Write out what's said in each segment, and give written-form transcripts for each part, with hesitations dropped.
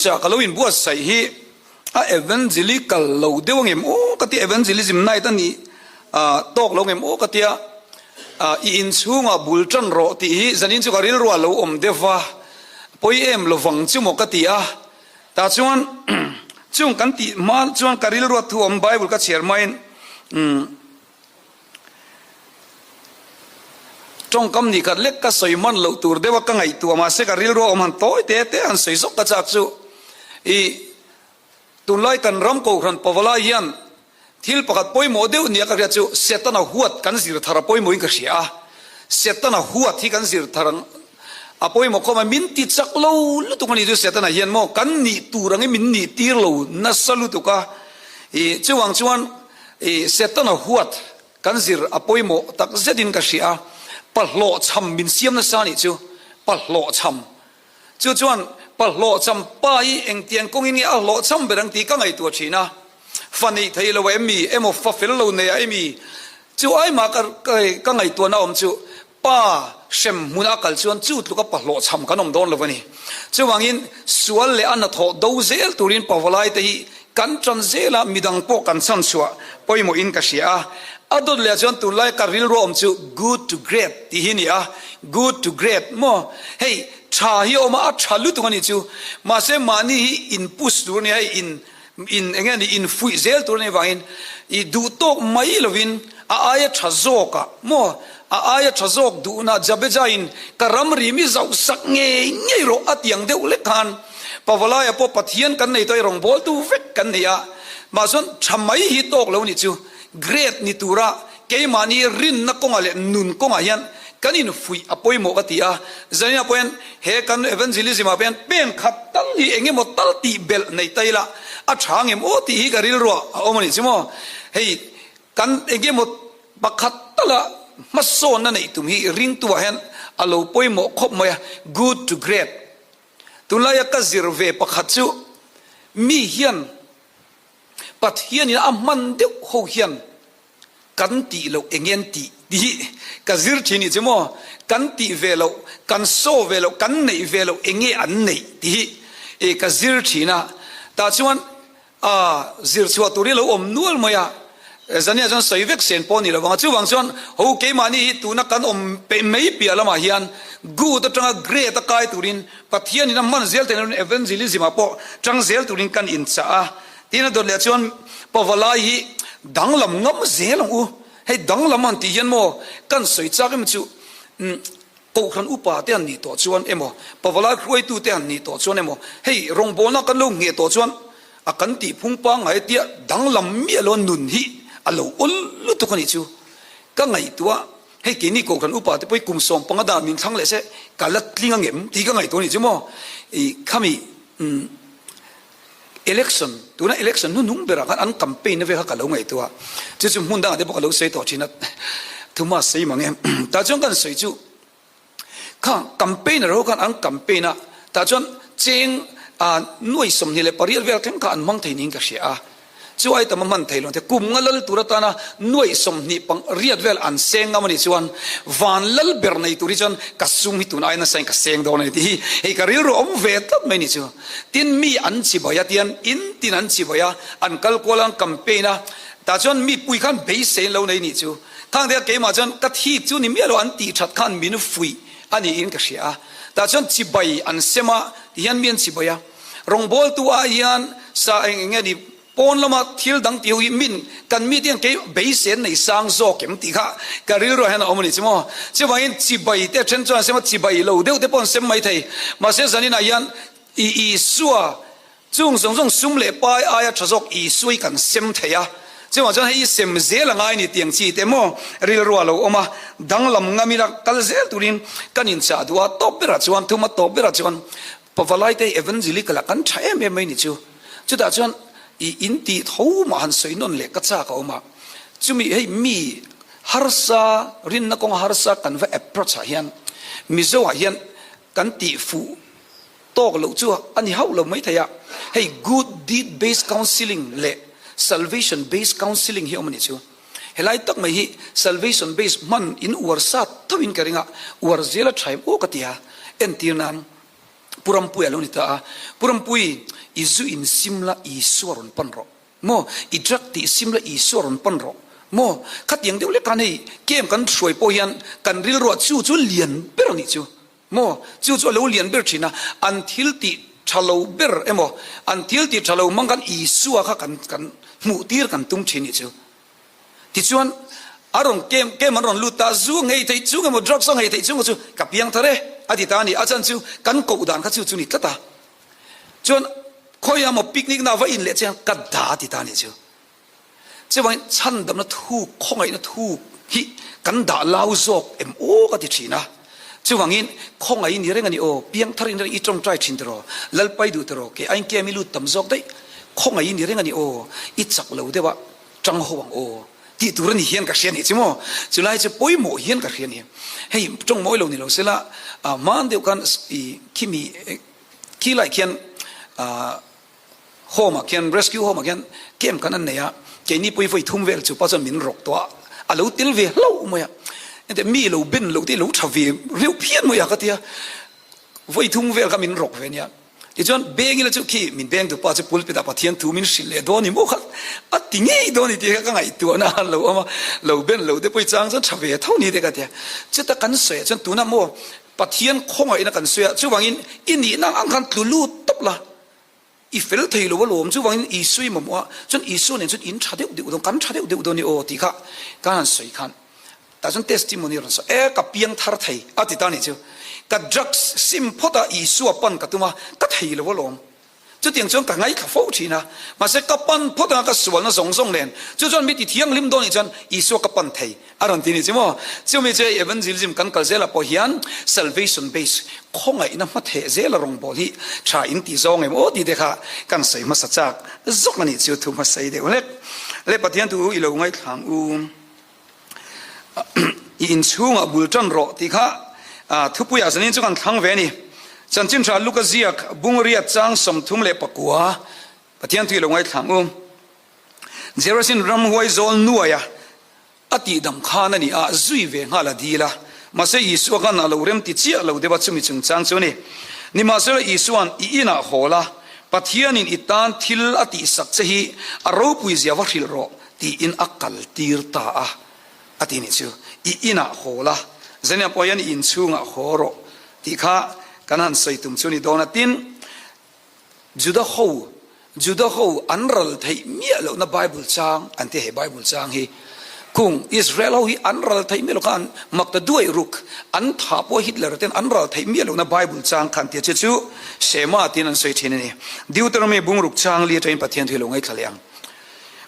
จากเราอินบัวใส่ฮีเอเวนจิลิกัลเราเดี๋ยวเงี้ยโอ้กติเอเวนจิลิซิมนายตั้งนี้ตกเราเงี้ยโอ้กติอินชูงบุลจันโรติฮีจันอินชูการิลรัวเราเดฟะพอยเราฟังชูมกติแต่ชวนช่วงกันติมาช่วงการิลรัวทั่วไบเบิลก็เชื่อไหมจงคำนี้ก็เล็กก็สวยมันเราตัวเดียวก็ไงตัวมาเสกการิลรัวมันโตเตะอันสวยสกกระจักจูตุนไล่กันรำโกขันปวลายันทิลปกัดปอยโมเดลเนี่ยก็เรียกจูเสตันหัวกันสิร์ทาราปอยโมอิงกษีเสตันหัวที่กันสิร์ทารังปอยโมเขามามินติจักเล่าลุตุกันนี่จูเสตันยันโมกันนี่ตัวรังมินนี่ตีเล่านัสลุตุกะจูวังจวนเสตันหัวกันสิร์ปอยโมตักเสดินกษีปัลโลชัมมินเซียมนัสานี่จูปัลโลชัมจูจวนปะโลจำป้ายเองเตียงกงอินี่อ่ะโลจำเบรังตีก็ไงตัวชีนะฟันนี่ไทยเราเอ็มมีเอ็มอฟัฟเฟลเราเนี่ยเอ็มมีจู่ไอ้มาก็ไงตัวน่าอมจู่ป้าเชมมุนักลชวนจู่ลูกก็ปะโลจำกันอมโดนเลยวันนี้จู่วังอินส่วนเลยอันนั้นทอดูเซลตุรินปะวลายตีกันจันเซลามีดังโปกันสันชัวปอยโมอินกษีอดุลเลยจวนตุลายการิลรวมจู่ good to great ที่นี่good to great โมเฮ้ชาฮิโอมาชาลุตุกันนี่จูมาเสมานี่อินพุสตัวนี้อินเงี้ยนี่อินฟุยเซลตัวนี้ว่าอินอีดูโตไม่ลวินอายะชาโซกะโมอายะชาโซกดูน่าจับเบจาอินกรำริมิจะอุสักเงี้ยโรอัดยังเดียวเล็กขันปะวลายพอปะเทียนกันในตัวรองบอลตูเวกกันเนี่ยมาส่วนทำไมฮิโตกแล้วนี่จูเกรดนี่ตัวระเกยมานี่รินนักกงอะไรนุนกงอายันกันอินฟุยอภัยโมกติจันยาพอยน์เฮกันเอเวนซิลิซิมาเป็นขัดตั้งที่เองหมดตั้งตีเบลในไตละช่างโมตีฮิการิลรัวเอามันนี่สิโมเฮ้กันเองหมดบักขัดตละมาโซนนั่นไอตุมฮีริงตัวเห็นอโลพอยโมคบมวย good to great ตุลายก็ซิร์เวบักขัดจูมีเฮียนปัดเฮียนนี่อามันเดียวเขาเฮียนกันตีเราเองเงินตีดีก็ซิร์ทีนี่จิโมกันตีเวลกันโซเวลกันในเวลเองเงอันในดีก็ซิร์ทีนะแต่ชวนซิร์ชวตุรีเราอมนัวลมาจันเนี่ยจนใส่เวกเซนปอนี่เราว่าชวนชวนเขาเกี่ยมานี่ตูนักกันอมเป็นไม่เปียละมาเฮียนกูตะจังเกรตะกายตุรินปัทเฮียนนี่น้ำมันเซลเทนเอเวนซิลิซิมาปอจังเซลตุรินกันอินซ่าที่นั่นโดนเลี้ยชวนปอวลายดังลำงำเซลงให้ดังลำมันที่ยันโมกันสวยจักมันจูกูขันอุปาเตียนนี่ตัวชวนเอโมปวลาครวยตูเตียนนี่ตัวชวนเอโมให้รงโบนักกันลงเงี้ยตัวชวนกันตีพุ่งปังไอเตียดังลำเมียล้วนนุนฮีอโลอุลุตุกันนี่จูก็ไงตัวให้กินนี่กูขันอุปาที่ไปกุมส่งปังดามินทั้งเลยเสกัลลัดลิงเงี้ยที่ก็ไงตัวนี่จูโมข้ามีelection ตัวนั้น election นุ่งเบรักอันแคมเปญนี่เวลากันเราไงตัวจะจุ่มหุ่นดังเดี๋ยวพวกเราเสียต่อชินัดทุกมาเสียมั้งเองแต่จนกันเสียจูข้างแคมเปญเรากันอันแคมเปญนะแต่จนเจงหน่วยสมนี่เลยปริยัติเวลาทั้งการมั่งไทยนิ่งก็เสียช่วยแต่มันไทยลงแต่กลุ่มงั้นแล้วตัวตานะหน่วยสมนี่ปังเรียดเวลอันเซงงั้นมันชวนวันลัลเบอร์ในตัวนี้จนกัสซุมิตุนายนั่นเซงกัสเซงโดนในที่ไอ้การิรู้อมเวทับไม่นี่ชัวตินมีอันชิบายตินอินตินอันชิบายอันกัลโกลังแคมเปญนะแต่จนมีปุยขันเบสเซนเราในนี่ชัวทางเดียกเกมาจนกัดที่จูนี่มีอะไรอันตีชัดขันมีนฟุยอันนี้อินก็เสียแต่จนชิบายอันเสมาที่ยันมีอันชิบายรองบอลตัวยันสาเองเงี้ยดิปนละมาทิลดังติวมินกันมีเดียงเกย์เบสเซนในสังโซเข็มติค่ะการิรู้เห็นเอามันนี่ใช่ไหมจะว่าอินชิบายแต่เช่นจวนเสมาชิบายเราเดี๋ยวปนเสมาไทยมาเสียสันนี่นายันอีสัวจุงส่งซุ่มเล่ไปอายะชะซอกอีสวยกันเสมไทยจะว่าจะให้เสมเซลง่ายนี่เตียงชีแต่โมริลรัวเราออกมาดังลำงามีรักกัลเซลตุรินกันอินชาดัวตบเบรัจวันทุมาตบเบรัจวันพอฟลายเตเอเวนซิลิกละกันใช้ไม่นี่จูจุดอาจารย์อินตีท้ามาหันสวยนนเล็กก็จ้าเขามาจุมีให้มีฮาร์ซารินนักองฮาร์ซากันว่า approach เฮียนมิโซเฮียนกันตีฟูโตกเราจัวอันนี้เขาเราไม่ทายให้ good deed based counseling เละ salvation based counseling เฮียมันนี่จัวเฮลัยตักไม่ฮี salvation based มันอินอวร์ซาทวินกระริงะอวร์เซลใช้โอกติฮะเอ็นตีนัน puram pui alo ni ta puram pui izu in simla i suaron panro mo idrak ti simla i suaron panro mo khat yang deu le kan hei kem kan throi po hian kan ril ro chu lian ber ni chu mo chu lo lian ber thina until ti thalo ber emo until ti thalo mangan i suwa kha kan mu tir kan tum thini chu ti chuan arong kem aron luta zu ngei thei chu ngemo drug song ngei thei chu chu kapiang thare adi ta ni achan chu kan ko udan kha chu ni tlata chuan khoya mo picnic na va in le chang ka da ti ta ni chu chewang chan dam na thu khongai na thu hi kan da lau zok em o ka ti thina chewang in khongai ni reng ani o piang tharin ri itong trai thin tro lalpai du tro ke ain ke mi lu tam zok dai khongai ni reng ani o i chak lo dewa chang ho wang o ti turan hian ka hian hi chimo chulai che poimo hian ka hian hi hei tong moi lo ni lo sela man deu kan i kimi ki lai kian home kian rescue home kian kem kan an neya ke ni pui foi thum vel chu pa chan min rok to alo til ve lo moya ente mi lo bin lo ti lo thavi riu phian moya ka tia voi thum vel ka min rok ve nya ti chon beng ile chu ki min beng tu pa chu pulpit a pathian thu min sil le do ni mo khat a tingi do ni ti ka ngai tu na lo ama lo ben lo de poi chang chan thavi thau ni de ka tia chu ta kan se chan tu na mo pathian khong ai na kan se chu wangin ini na ang kan tulu top la i fel thei lo lom chu wangin i sui mo chon i su nen chun in tha deu deu kan tha deu do ni o ti kha kan soi khan ta chon testimony ron so ka piang thar thei a ti ta ni chu ka drugs sim phota i su pan ka tuma ka thei lo lom chu tiang chong ka ngai kha fo thina ma se ka pan phota ka sual na song song len chu chon mi ti thiang lim do ni chan i su ka pan thei aron ti ni chimo chu mi che evangelism kan kal zela po hian salvation base khonga ina ma the zela rong bol hi tha in ti zong em o ti de kha kan sei ma sa chak zok ani chu thu ma sei de le pathian tu i lo ngai thang u in chunga bultan ro ti kha thu pu ya sanin chu kan thang ve ni chan chin tha lukaziak bungria chang som thum le pakua pathian tu i lo ngai thang u jerasin ram huai zol nuaya ati dam khana ni a zui ve ngala dila mase isu kan alo rem ti chia lo deba chumi chung chang chuni ni ma se isuan I ina hola pathianin itan thil ati sak chehi aro pui zia wa thil ro ti in akal tir ta a ati ni chu I ina hola zania poyan in chunga horo ti kha kanan sei tum chuni donatin juda ho anral thei mialo na bible chang ante he bible chang hi kung Israel ho hi anral thei mialo kan makta duai ruk an tha po Hitler ten anral thei mialo na bible chang khan te chu sema tin an sei thin ni Deuteronomy bung ruk chang li train pathian thilo ngai thaliang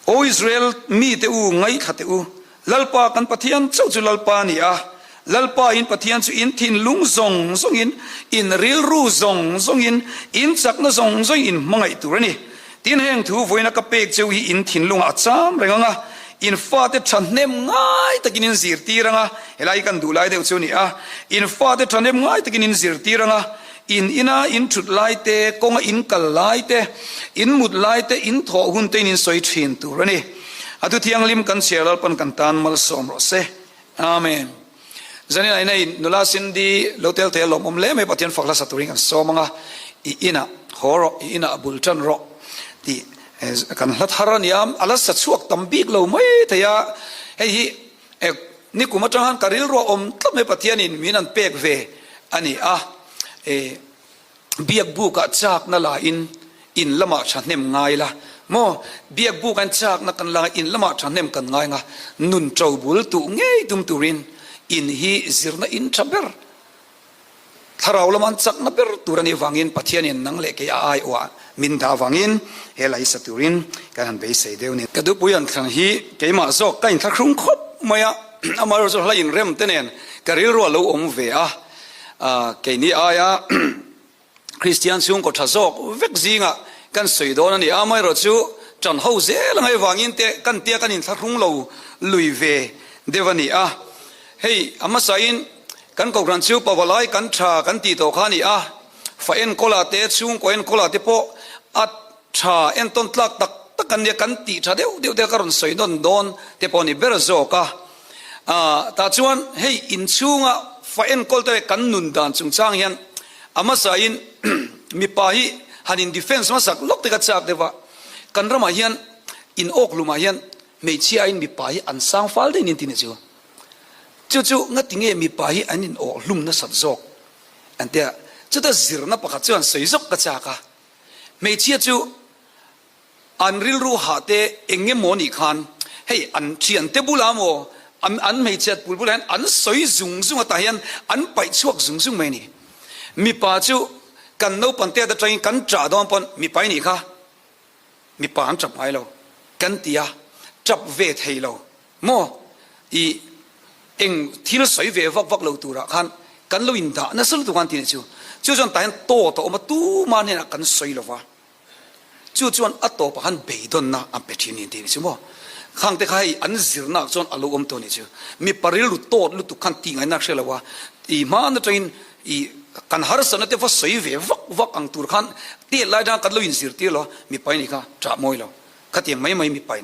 o Israel mi te u ngai khate u lalpa kan pathian chau chu lalpa ni a lalpa in pathian chu in thin lung zong zong in ril ru zong in chak na zong in mangai turani tin heng thu voina ka pek chu hi in thin lung a cham renganga in fa te thanem ngai takin in zir tiranga helai kan dulai de chu ni a in fa te thanem ngai takin in zir tiranga in ina in thut lai te konga in kal lai te in mut lai te in tho hun te in soi thin turani atu thiang lim kan sialal pan kan tan mal som ro se amen zani ai nei nula sindi lotel te lom om le me pathian fakla saturing an somanga I ina horo I ina bultan ro ti kan hlat haran yam ala sa chuak tambik lo mai thaya hei ni kuma tang karil ro om tlame pathian in minan pek ve ani a biak bu ka chak na la in lama thanem ngai la mo biak bu kan chak na kan la in lama thanem kan ngai nga nun trau bul tu ngei tum turin in hi zirna in chaber tharau laman chak na ber turani wangin pathian in nang le ke ai wa min da wangin helai saturin kan be sei deuni kadu puyan khang hi keima zok kain thakrung khop maya amaro zo hlain rem tenen karil ro lo om ve a ke ni aya Christian chung ko thazok vek zinga kan soidon ani amai ro chu chan ho ze langai wangin te kan tia kan in thakrung lo lui ve devani a hei amasain kan ko ran chu pawalai kan tha kan ti to khani a fa en kola te chung ko en kola te po at tha en ton tlak tak takan ne kan ti tha deu de karon soidon don te poni ber zo ka ta chuan hei in chunga fa en kol te kan nun dan chung chang hian amasain mi pa hi hanin defense ma sak lok te ka chak dewa kan rama hian in ok luma hian mei chia in mi pa hi an sang fal de nin tin chu nga tinge mi pa hi an in ok lum na sat zok an te chu ta zir na pakhat chuan sei zok ka chaka mei chia chu an ril ru ha te enge moni khan hei an thian te bulamo an mei chat bulbulan an soi zung zung ata hian an pai chuak zung zung mai ni mi pa chu kan no pan te da train kan tra dom pon mi pai ni kha mi pa an chap mai lo kan tia chap ve thei lo mo i eng thil soi ve vak vak lo tura khan kan lo in da na sul tu kan tin chu chon ta to ma tu ma ne na kan soi lo wa chuan ato pa han beidon na am pe thin tin chu mo khang te khai an zir na chon alo om to ni chu mi paril lu to lu tu khan ti ngai na shela wa i ma na train i kan har san te fa soi ve vak vak ang tur khan te lai da kan lo in zir ti lo mi pai ni kha tra moi lo khatiang mai mi pai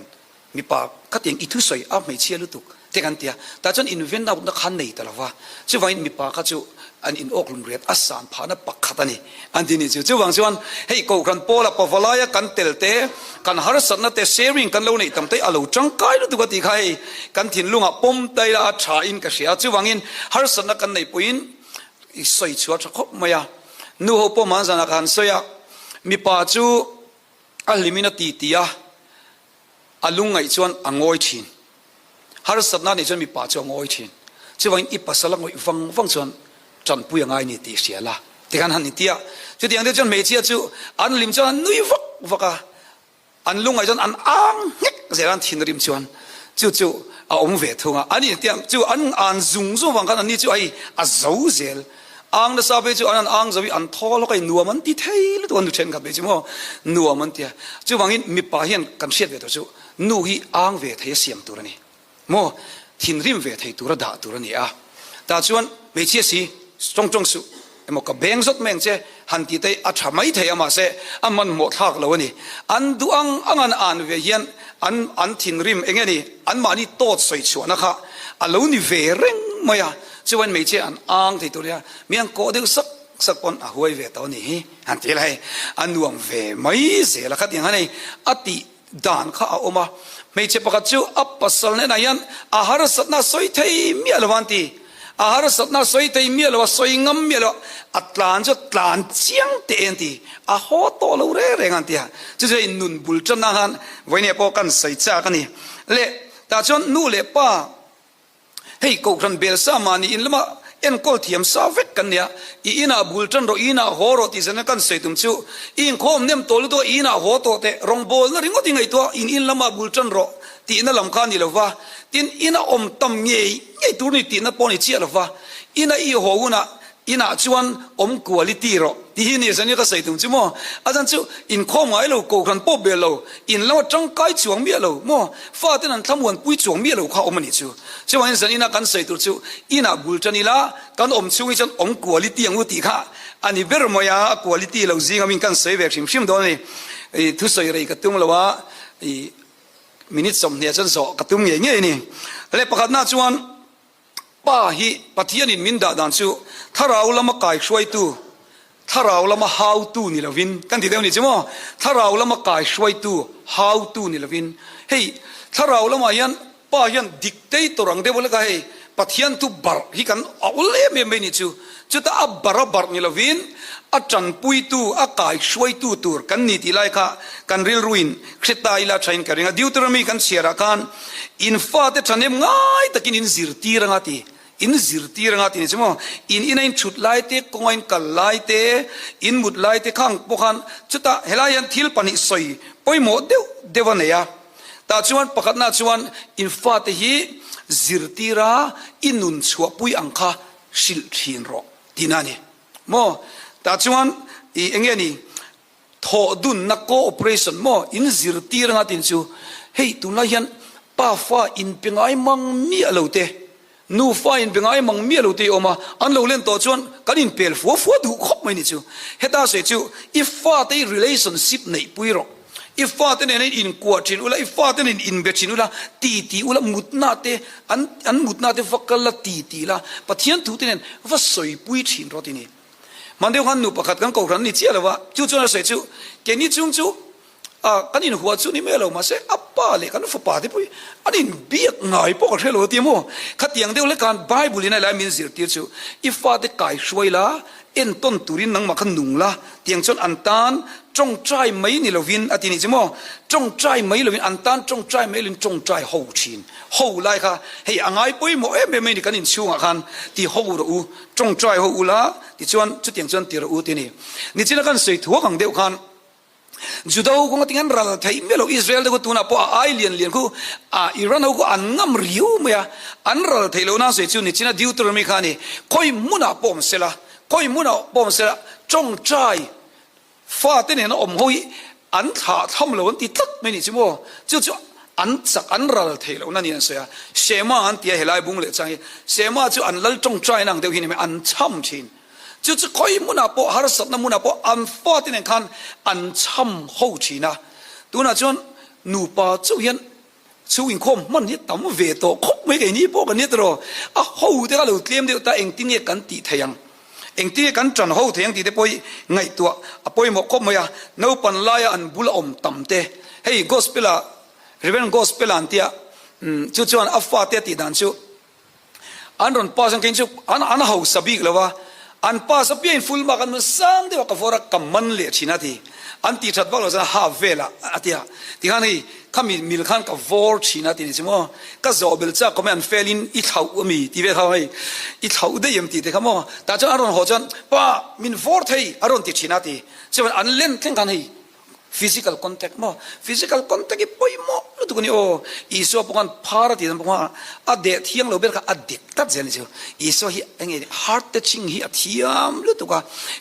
mi pa khatiang I thu soi a mai chia lu tu te kan tia ta chon invent na na khan nei ta la wa chu vain mi pa kha chu an in ok lum riat asan phana pakhatani andini chu wang chuan hei ko kan pola pawalaya kan telte kan har satna te sharing kan lo nei tamte alo changkai lu tu ka ti khai kan thin lunga pom tai la tha in ka sia chu wangin har satna kan nei puin I soi chua thakop maya nu ho po man sana kan soya mi pa chu alimina ti tia alungai chuan angoi thin har satna ni chuan mi pa chu angoi thin chu wangin I pasala ngoi wang chuan chan pui ngai ni ti sia la ti kan han ni tia chu tiang de chon mei chia chu an lim chuan nui vak vaka an lungai chuan an ang hek zeran thin rim chuan chu a om ve thunga ani tiang chu an zung zo wang kan ani chu ai a zo zel ang na sabe chu an ang zawi an thol kai nuaman ti thei lu ton du chen ka be chu mo nuaman tia chu wangin mi pa hian kan siat ve to chu nu hi ang ve thei siam turani mo thin rim ve thei tura da turani a ta chuan mei chia si strong su emo ka beng zot meng che han ti te a thamai thei ama se aman mo thak lo ni an du angan an ve hian an thin rim engeni an mani tot soi chu na kha alo ni ve reng maya chuan mei che an ang thei turia miang ko de sak pon a huai ve to ni han ti lai an nuam ve mai ze la khat yang hanei ati dan kha a oma mei che pakhat chu apasal ne na yan a har satna soi thei mi alwanti ahar satna soi te mielo soi ngam mielo atlan jo tlan chiang te enti a ho to lo re rengan tia chu je nun bul chan na han voine po kan sai cha kani le ta chon nu le pa hei ko kran bel sa mani in lama en kol thiam sa vek kan nia I ina bul chan ro ina ho ro ti zena kan sei tum chu in khom nem tol do ina ho to te rong bol na ringo ti ngai to in lama bul chan ro ti na lam khan ni lo wa tin ina om tam ngei tur ni ti na poni chia lo wa ina I ho una ina chuan om quality ro ti hi ni zani ka sei tum chu mo ajan chu in khom ai lo ko khan po be lo in lo chang kai chuang mi lo mo fa ten an thamwan pui chuang mi lo kha om ni chu chuan zan ina kan sei tur chu ina bul chanila kan om chu chan om quality ang uti kha ani ber moya quality lo zinga min kan sei vek sim do ni thu sei rei ka tum lo wa minute som ne chan so ka tum nge ni le pakhat na chuan pa hi pathian in min da dan chu tharau lama kai shwai tu tharau lama how tu ni lovin kan ti deu ni chmo tharau lama kai shwai tu how tu ni lovin hey tharau lama yan pa yan dictator ang de bol ka hey pathian tu bar hi kan ole me ni chu ta bar ni lovin a chan pui tu a kai shwai tu tur kan ni ti lai kha kan ril ruin khita ila train ka ringa deuteronomy kan siara kan in fa te thanem ngai takin in zirti rangati in zirti rangati ni chmo in inain chut lai te kongain kal lai te in mut lai te khang pokhan chuta helayan thil pani soi poimo devaneya ta chuan pakhat na chuan in fa te hi zirti ra inun chua pui angkha sil thin ro tinani mo ta chuan I engeni tho dun na cooperation mo in zirti ranga tin chu hei tunla hian pa fa in pengai mang mi alote nu fa in pengai mang mi alote oma an lo len to chuan kan in pel fu du khop mai ni chu heta se chu if fa te relationship nei puiro if fa te nei in quatrin ula if fa te nei in betchin ula ti ula mutna te an mutna te fakal la ti la pathian thu te nen va soi pui thin rotini มันเดียวกันหนูประคัดกันกูรันนี่เจ้าเลยว่าจู่ๆนะเสร็จจู่แกนี่จู่กันนี่หัวจู่นี่ไม่เรามาเสอัปปะเลยกันฟุบปาที่ปุยอันนี้เบียกไงพวกเราเทียมโมขัดยังเดียวเลยการไบเบิลนี่แหละมินสิร์ติจู่อีฟ้าเด็กไก่ช่วยละเอ็นต้นตุรินนังมาขันหนุ่งละเตียงจนอันตันจงใจไม่นี่เราวินอตินี่จิโมจงใจไม่เราวินอันตันจงใจไม่ลินจงใจหูชินหูไล่ค่ะเฮ้ยอ่างไอ้ปุยโมไม่นี่กันนี่ช่วงอ่ะคันที่หูเราจงใจหูละที่ชวนจุดเตียงจนตีเราที่นี่นี่จีนักกันสื่อทั่วขังเดียวกันจุดเอาคงติงกันรัลไทยเมื่อเราอิสราเอลเด็กตัวน่ะพอไอเลียนกูอิหร่านเขาก็อันงามริ้วเมียอันรัลไทยเราน่าสื่อจุดนี่จีน่าดิวตัวมีขานี่คอยมุนาปอมเสละคอยมุนาปอมเสละจงใจฟ้าเต้นเนี่ยนะอมหอยอันถ่าทำเราวันที่ตักไม่นี่ใช่ไหมจู่อันสักอันรัลไทยเรานั่นนี่นะเสียเสมาอันเตียเฮลัยบุ้งเลยจังเสมาจู่อันลัลจงใจนั่งเดียวหินไม่อันช่ำชินจู่คอยมุนาปอฮาร์สัตนะมุนาปออันฟ้าเต้นเนี่ยคันอันช่ำหูชินะตัวน่ะจนหนูป่าจู่ยันจู่อินคมมันนี่ตั้มเวโตคบไม่กันนี่พวกกันนี่ตลอดหูเด็กเราเตรียมเดียวแต่เองที่นี่กันตีเทียงเองที่กันจันหูเทียงที่เดปอยไงตัวปอยหมกคบมาเนื้อปันลายอันบุลอมตั้มเตะเฮ้ยกอสเปล่าเรเวนกอสเปล่าอันเตียจู่อันอัฟฟาเตติดันจู่อันรอนป้าสังเกตจู่อันหูสบิกเลยวะอันป้าสบิกฟุลมากันมันสังเดียวกับฟอร์กัมมันเลี้ยชินาทีอันที่ชัดว่าเราจะหาเวลาอันเดียที่hanนี่ข้ามีลขันกับวอร์ชินาทีนี่ใช่ไหมก็จะเบลจ้าก็ไม่อันเฟลินอีเท่ามีที่เวทเขาให้อีเท่าได้ยังตีแต่เขาโม่แต่เจ้าอารอนหัวจันป้ามินวอร์ให้อารอนติดชินาทีใช่ไหมอันเล่นแข่งกันให้ physical contact โม่ physical contact ก็ไปโม่รู้ตัวนี้โอ้อีโซ่พวกนั้นพาราที่นั่นพวกนั้นอเดทเที่ยงเราเบลก็อเดทตัดเจนี่เจ้าอีโซ่ฮีเอง heart touching ฮีอธิยามรู้ตัวก็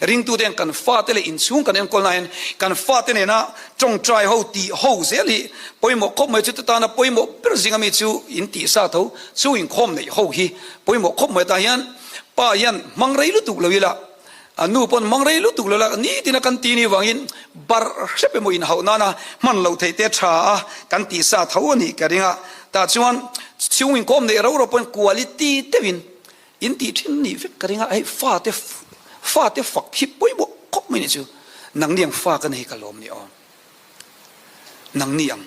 ริงตัวเดียงกันฟาเตเลอินซูงกันเองคนนั้นกันฟาเตเลนะจงใจเขาตีเขาเสียเลยไปโม่คบไม่จุดตานะไปโม่เป็นสิ่งที่มีจูอินตีซาเท่าจูอินคมเนี่ยเขาฮีไปโม่คบไม่ตายันป้ายันมังไรรู้ตัวเลยละนูปนมังเรลุตุกละนี่ที่นักกันตีนี่วังอินบาร์เชปมอินเขานานะมันเราเทเตชากันตีซาเท่านี้กันเองอ่ะแต่ชวนชิวอินคอมเนี่ยเราเป็นคุณภาพเทวินอินตีที่นี่ฟิกกันเองอ่ะไอ้ฟ้าเตฝักฮิปปุยบกคบไม่เนี่ยจูนังเนียงฟ้ากันให้กันลมนี่อ๋อนังเนียง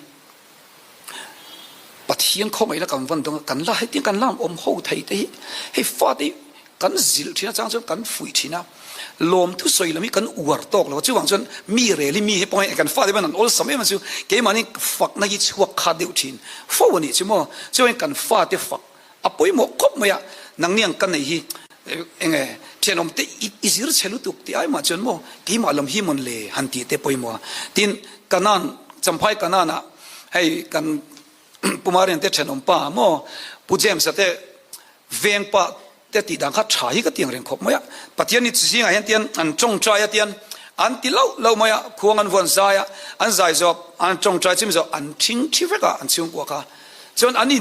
ปัทยังเข้าไม่ละกันวันตรงกันละให้ตีกันล่ามอมหูไทยเตให้ฟ้าเตกันจิลที่น่าจังจนกันฝุ่ยที่น่าลมทุสอยแล้วมีกันอวดตกแล้วจู่หวังจนมีเรลี่มีให้ปอยกันฟ้าที่มันนั่นโอ้สมัยมันจู่เกี่ยมันนี่ฝักนักยิ่งชัวขาดเดียวทิ้งฟ้าวันนี้จู่มั้งจู่ให้กันฟ้าที่ฝักอ่ะปอยหมกคบมาอ่ะนังเนียงกันไหนฮีเองเช่นอมเตอิสิร์เชลุตุกที่ไอ้มาจนมั้งเกี่ยมันลมฮีมันเลยหันตีเตปอยมั้งทินกันนั่นจำพายกันนั่นอ่ะให้กันปุ่มอะไรเตเช่นอมป้ามั้งผู้เจมส์เตเวียงป้าแต่ตีดังข้าชายก็เตียงเรียงขบมาอ่ะปัจจัยนี้สิ่งอะไรเตียนอันจงใจเตียนอันที่เรามาอ่ะควงอันวันใจอ่ะอันใจจบอันจงใจจิมจบอันทิ้งที่เวกอันชิงกว่าค่ะส่วนอันนี้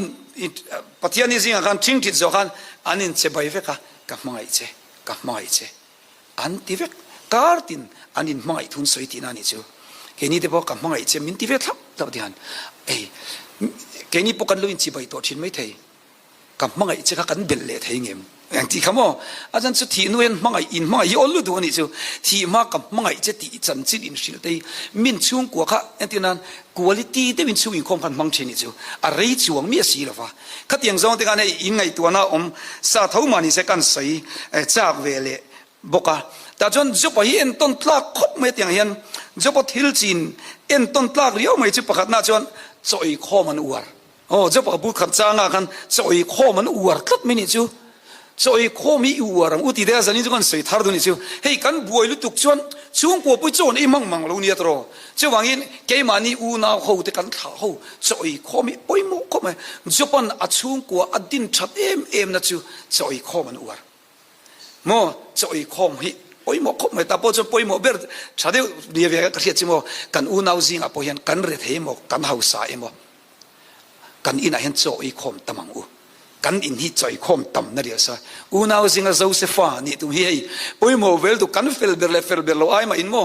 ปัจจัยนี้สิ่งอะไรทิ้งที่จบกันอันนี้เจ็บไปเวกกับไม่เจ็บกับไม่เจ็บอันที่เวกการ์ดินอันนี้ไม่ทุนสวยที่นั่นนี่จูแค่นี้เดี๋ยวบอกกับไม่เจ็บมินที่เวกทับตัวที่หันเอ้แค่นี้พวกกันลุยจีบไปตัวชิ้นไม่เท่กับไม่เจ็บกันเบลเล่เท่เงี้ยอย่างที่เขาบอกอาจารย์สุธีนวลมังไออินมังไออลุดูนี่จูที่มากับมังไอจะตีจันจิตอินสิลเตมินช่วงกัวข้าอย่างที่นั้นคุณภาพเตมินช่วงอินคอมพันมังเชนิจูอะไรช่วงมีสิละฟ้าขัดยังจงที่กันไออินไงตัวน่ะสาธุมานี่เสกันใส่จากเวลบอกว่าแต่จนจบไปเห็นต้นตลาดคบไม่เตียงเห็นจบไปทิลจินเห็นต้นตลาดเลี้ยวไม่จุดประคัดน่าจนจอยข้อมันอวดโอ้จบไปบุคคลจ้างกันจอยข้อมันอวดคัดไม่นี่จู所以ข้อมีอยู่อะไรอุติเดียสันนิษฐานสิ่งทารุณนี่สิเฮ้ยกันบวยลุตุกชวนช่วงกูไปโจนไอ้มังเราเนี่ยตรอเจ้าวังอินเกี่ยมันนี่อูน่าเขาแต่กันท้าเขา所以ข้อมีโอ้ยโมก็ไม่จบปันอัดช่วงกูอัดดินชัดเอ็มนะจู所以ข้อมันอวดโม所以ข้อมีโอ้ยโมก็ไม่แต่พอจะโอ้ยโมเบิร์ดชาเดียวเรียกกันเรียกจิโมกันอูน่าซิงอ่ะพอเห็นกันเรียกเฮโมกันเฮาสายโมกันอินอ่ะเห็น所以ข้อมตะมังอู กันอินที่ใจคมต่ำนั่นเดียวซะอูนาวสิงห์โจเซฟานี่ตุ้มเฮียปอยโมเวลตุกันเฟลเบลเราไอ้มาอินโม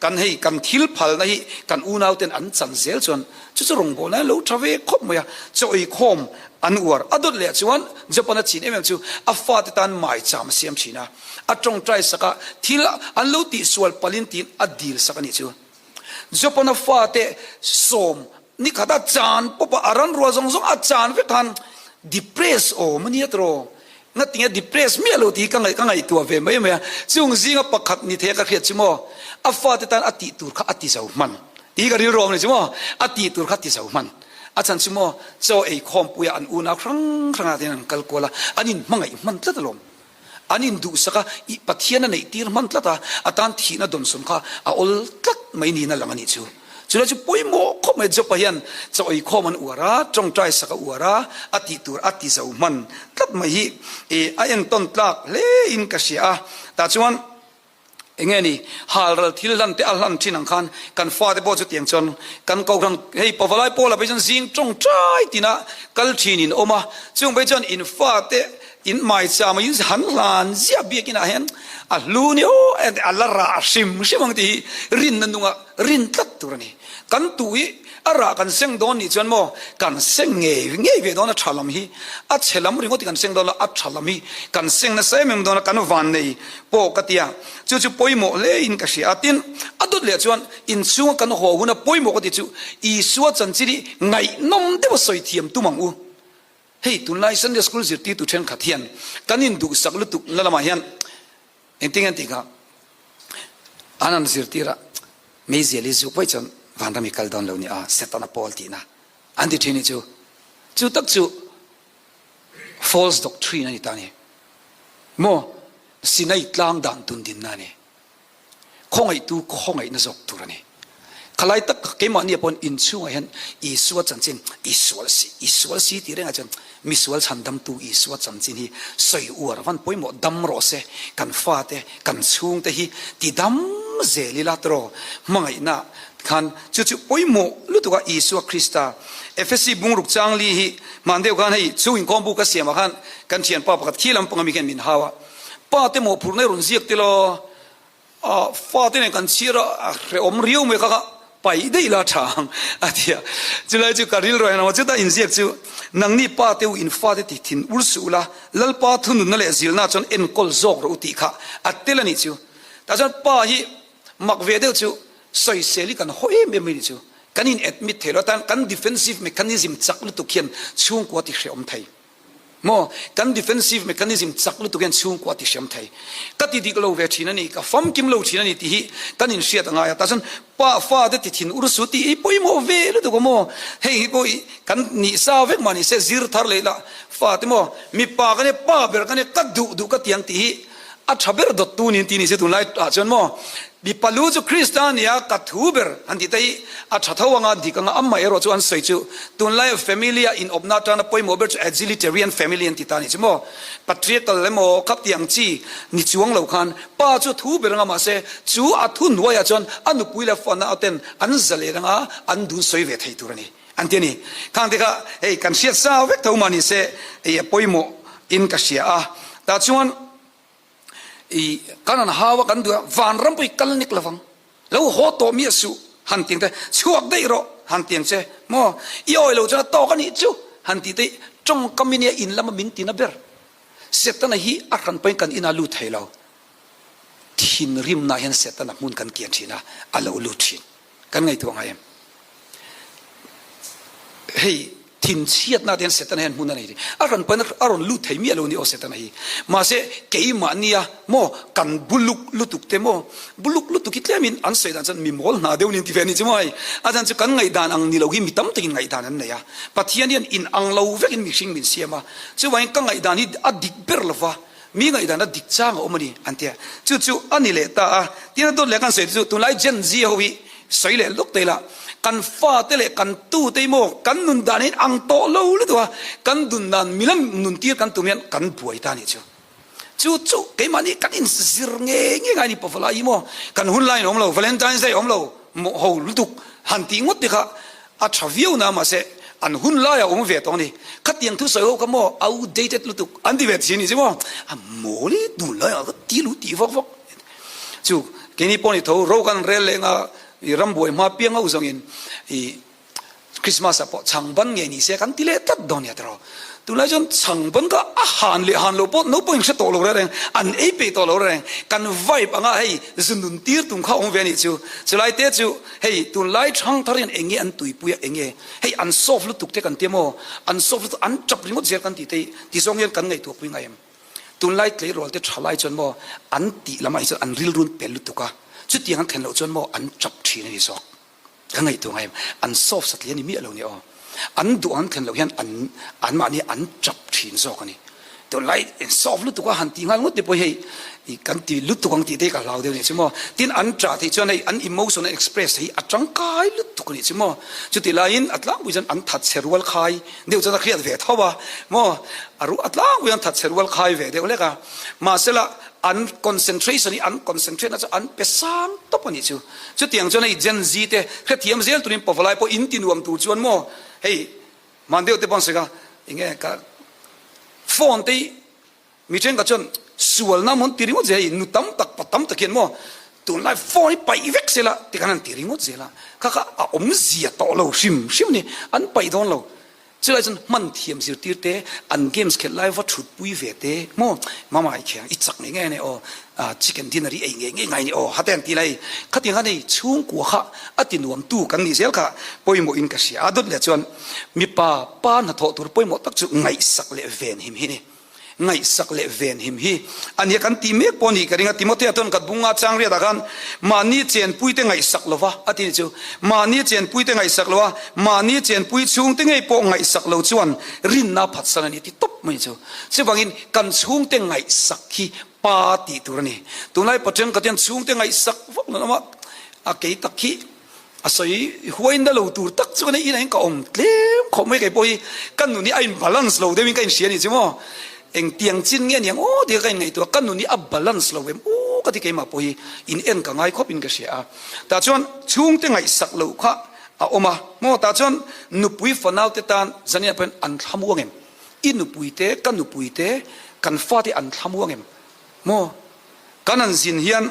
กันให้กันทิลพัลนะฮีกันอูนาวเต็นอันจันเซลชวนจะรงโบนะเราทวีคมมาใจคมอันอวดอดุลเลี้ยชวนจะปนจีนเอ็มจูอัฟฟาติตันไม่จำเสียมชีนะอัจงใจสักทิลอันเราติสวลปลินตินอดีลสักนี่จูจะปนฟาเตสมนี่ขดาจานปะอารันรัวซงอาจารย์เวทันdepress โอ้มันเนี่ยตรองั้นติงะ depress ไม่รู้ที่กังไงตัวเวไม่ไม่ซึ่งสิ่งประคับนิเทศก็เขียนชิโมอัฟฟาติตันอติตุรขะอติสาวมันอีกเรื่องรองเลยชิโมอติตุรขะอติสาวมันอาจารย์ชิโมเจ้าไอ้คอมปุยอันอุณาครั้งที่นั่นกัลกัวละอันนี้มังไงมันตลอดอันนี้ดูสักอีปัทยานั่นไอ้ที่มันตลอดอาจารย์ที่นั่นโดนสมข้าอัลตัดไม่นี่นั่นหลังนี้ชูจุดนั้นจะป่วยโม่ข้อมันจะไปยันจะไอ้ข้อมันอวราจงใจสักอวราอติตัวอติสาวมันตัดไม่ฮีไอ้ยังต้นตากเล่อินกษีอาแต่ชวนเองนี่ฮาร์ลที่ลันเตอลันที่นังคันกันฟาดบอจุดยังชนกันเกากันเฮ้ยพอฟลายโพลาไปจนสิ่งจงใจที่น่ะกัลชีนินออกมาจึงไปจนอินฟาเตอินไม่จามายินหันหลานเสียเบียกินอาหารอัลลูนิโอเอ็ดอัลลาราชิมบางทีรินนั่นดุงะรินตัดตัวนี้กันตุยอารากันเซงโดนนี่จนโมกันเซงเงยเวดอนชัลลัมฮีอัจฉลัมริงที่กันเซงโดนอัจฉลัมฮีกันเซงนั่นเซมมโดนกันวันนี้ปกติอ่ะจู่ๆป่วยโมเลอินกษีอาตินอดุลเลยจวนอินชัวกันหัวหุ่นป่วยโมก็ติจู่อีสัวจันทรีไงน้อมเดี๋ยวสอยเทียมตุมังอูเฮ้ยตุนไลซันเดสคูลจิตที่ตุเชนขัดเทียนกันอินดูสักลุตุละละมาเฮียนเอ็นติกันติกะอันนั้นจิตที่ระไม่เสียลิซุไปจนวันนั้นมีการดอนเลวนี่เซตันอพอลตีนะอันที่ที่นี่จู่ตักจู่ false doctrine นี่ตานี่โมสินัยตลางดันตุนดินนั่นนี่คงไอตูคงไอนั่นจบตัวนี่ขลายตักเกี่ยมันเนี่ยปนอินชัวเห็นอิสวดจันจินอิสวลสีที่เรื่องอาจารย์มิสวลชันดำตูอิสวดจันจินฮีสวยอวดวันป่วยหมดดำรอเสกันฟาเตกันชุ่งเตฮีที่ดำเจลิลาตรอมังไงนะคันจู่ๆป่วยหมดรู้ตัวอิสวคริสต์เอฟเอซีบุงรุกจางลีฮีมันเดียวกันให้ช่วยคอมบุกเสียมาคันกันเชียนป้าประกาศขี้ลำปงมีกันมินฮาวะป้าเตโมพูดในรุ่นเสียกติโลฟาเตเนี่ยกันเชียร์เรื่องอมเรียวเมฆะไปได้ละทางอาทิตย์จุดเลยจุดการิลรอยนะว่าจุดได้อินเสียกจู่นังนี่ป้าเตวอินฟาเตติทินอุลสุละลัลป้าทุนนั่นแหละซิลน่าจนเอ็นกอลโจกรุติค่ะอัตเตลนี่จู่แต่จนป้าฮีมักเวเดลจู่สอยเซลิกันห้อยไม่มีจู่กันอินเอ็ดมิดเทลตันกันดิเฟนซีฟเมคานิซึมจักลุตุเขียนช่วงกว่าที่เชื่อมไทยโมกันดิเฟนซีฟเมคานิซึมจักลุตุเขียนช่วงกว่าที่เชื่อมไทยก็ที่ดีก็เราเวทีนั่นนี่ก็ฟังกิมเราทีนั่นนี่ที่กันอินเสียต่างไงแต่ฉันป้าฟ้าเด็ดทินอุรุสุติปุยโมเวลุตุก็โมเฮ้ยปุยกันนิสาเวกมันนี่เสซิร์ทาร์เลยละฟ้าที่โมมีป้ากันเนี่ยป้าเบรกันเนี่ยกัดดูกัดยังที่อัชเบรดตูนินที่นี่เสตุนไลอาจารย์โมดิปลูจูคริสตานียกัดฮูเบอร์อันที่ไอ้อาชาทวังอันที่กังอัมมาเอโรจูอันใส่จูตุนไลฟ์แฟมิลี่อินอบนาตานะป่วยโมเบอร์จูเอจิลิเทเรียนแฟมิลี่อันที่ตานี่จูโมปัตรีตเลโมขับที่ยังจีนิจวงเหล่าคันป้าจูทูเบอร์งามาเซจูอัทุนวัยจนอันนุปุยเลฟอนเอาเต็นอันเจเลงาอันดูสวยเวทให้ตัวนี้อันที่นี่ข้างที่ก็เอ้กันเสียสาวเวกเท่ามันนี่เซไอ้ป่วยโมอินกัสยาแต่ชวนกันหาว่ากันดูวันรำไปกันนิกละฟังแล้วหัวโตมีสุหันติงแต่ช่วงได้รอหันติงเช่โมย่อยเราจะโตกันนี่จูหันติงแต่จงกำมินอินละมันมินตินาเบอร์เสร็จนะฮีอาการไปกันอินาลูไทยเราทินริมนาเห็นเสร็จนะมุนกันเกียนทีนะอาลูลูทินกันไงตัวไงเฮ้ยทินเชียดนาเดียนเสร็จนะเห็นมุนนั่นเองอาการไปนักอารมณ์ลูไทยมีอะไรนี่โอเสร็จนะฮีมาเสเกี่ยมันเนี่ยโมกันบุลุกลุตุกเตโมบุลุกลุตุกิตเลมินอันเสด็จจันมีมอลนาเดียวนี่ที่เฟนิจิมายอาจารย์จะกันไงดานอังนี่เราหิมิตั้มติงไงดานนั่นเนี่ยปัจจัยนี้อินอังเราเวกินมิชิงมินเสียมาจะว่ากันไงดานนี่อดิกเบร์ลฟ้ามีไงดานอดิกจ้างอมันนี่อันเดียจู่ๆอันนี้เลยตาที่นั่นตัวเล็กกันเสร็จจู่ตัวไล่เจนซีเอาไว้สวยเลยลุกเตละกันฟ้าเตะกันตู้เตโมกันนุนดานิอังโตโลเลยตัวกันดุนดานมิลัมนุนตีกันตัวเมียนกันป่วยตานี่จู่ๆเกี่ยมันนี่กันอินสิรเงี้ยไงนี่พอฟลายโมกันหุ่นไล่อมเราวาเลนไทน์เซ่อมเราโหลุตุกหันติงดดิค่ะอาชาวิวนามาเซ่อ อันหุ่นลายเวตองนี่ขัดยังทุสอยก็มั่วoutdated ลุตุกอันที่เวทีนี่ใช่ไหมโมลีดูลายก็ตีลุตีฟอกจู่แค่นี้ปนที่เขากันเรลเลงรำบวยมาเปียงเอาส่งอินคริสต์มาสปอช่างบันเงี้ยนี่เสียกันที่เล็ตัดดอนเนี่ยตลอดตุลาจนช่างบันก็อาหารเลยหันโลปอนู้ปอิงเสตโลเรงอันเอเปตโลเรงกันไวป์อ่ะให้สุนทรีตุงข้าวองเวนิจูจะไล่เตจูให้ตุลายช่างทารินเองอันตุยปุยเองให้อันซอฟลุตุกเตกันเตโมอันซอฟลุอันจับริมดเสียกันที่ส่งเงินกันไงตัวปุยไงตุลายเตยรอลเตชลายจนโมอันตีละไม่จนอันริลรุนเปลุตุกะจุดที่ยังเห็นเราจนโมอันจับทีนี่สอกกันไงตัวไงอันซอฟสัตย์นี่มีอะไรเนี่ยอันดูอันเห็นเราเห็นอันมาเนี่ยอันจับทีนสอกนี่ตัวไล่ซอฟลุตุกะหันตีงานงดเดี๋ยวไปให้กันตีลุตุกังตีได้กับเราเดี๋ยวนี้ใช่ไหมทีนอันจ่าที่จนให้อัน emotional express ให้อัดจังกายลุตุกนี่ใช่ไหมจุดที่ไล่อัดล่างวิจันอันทัดเสรวลคายเดี๋ยวจะเครียดเวทเท่าว่ามั่วอารุอัดล่างวิจันทัดเสรวลคายเวทเดี๋ยวเรียกอะมาเสละอัน concentration นี่อัน concentrate นะจ๊ะอันเปสามตัวปนิจูจุดที่ยังจนให้ Gen Z เตะแค่เทียมเซลตัวนี้พอฟลายพออินทินวมตัวจวนมั่วเฮ้ยมันเดียวเตะบอลสิกะยังไงก็ฟอนที่มีเช่นกับจนส่วนน้ำมันตีริงวเจนุตั้มตักปัตตั้มตะเคียนมั่วตัวไล่ฟอนไปอีเวกเสละที่กันนั่นตีริงวเจละข้าก็อมเสียต่อเราชิมนี่อันไปโดนเราจะไรจนมันเทียมสิตีเตอันเกมส์เข็ดไล่ว่าชุดปุยเวเตมั่วมาไม่แข็งอีจักนี่ไงเนี่ยชิคเก้นดินอะไรไงเนี่ยฮัตเตนตีไรขัดยังไงนี่ช่วงกัวข้าอัตินวมตู้กันนี่เสียค่ะปอยโมอินกัสยาดุดเลยจวนมีป้าหน้าทอตัวปอยโมตักจุไงสักเลเวนหิมฮีนี่ไงสักเลเวนหิมฮีอันนี้กันตีเมกปอนี่กันยังติโมเตต้นกัดบุงอาจังเรียดกันมานี่เจนปุยเตไงสักเลวะอัตินี่จูมานี่เจนปุยเตไงสักเลวะมานี่เจนปุยช่วงเตไงปอไงสักเลวจวนรินนาพัดสนันนี่ที่ตบไม่จูเชื่อว่ากินกันช่วงเตไงสักฮีปาติตัวนี้ตัวไหนปัจจัยกันยังช่วงเตไงสักพวกนั้นว่าอาเกตักฮีอาศัยหัวอินดาลูตัวตักจวนนี่นั่นก็อมเลี้ยงเขาไม่เก็บไปกันนู่นนี่ไอ้บาลานซ์เราเดี๋ยวมีกันเสียนี่ใช่ไหมเองเตียงจินเงี้ยเนี่ยโอ้เดี๋ยวกันไงตัวกันนู่นนี่อับบาลานซ์เราเว้ยโอ้ก็ที่เกี่ยมาไปอินเอ็นกันไงครบอินก็เสียแต่จวนช่วงเตไงสักเราค่ะเอามาโม่แต่จวนนุปุยฝันเอาแต่ตานจะเนี่ยเป็นอันทำวัวเงี้ยอินนุปุยเตกันนุปุยเตกันฟาที่อันทำวัวเงี้ยโม่กันนั่นสินเฮียน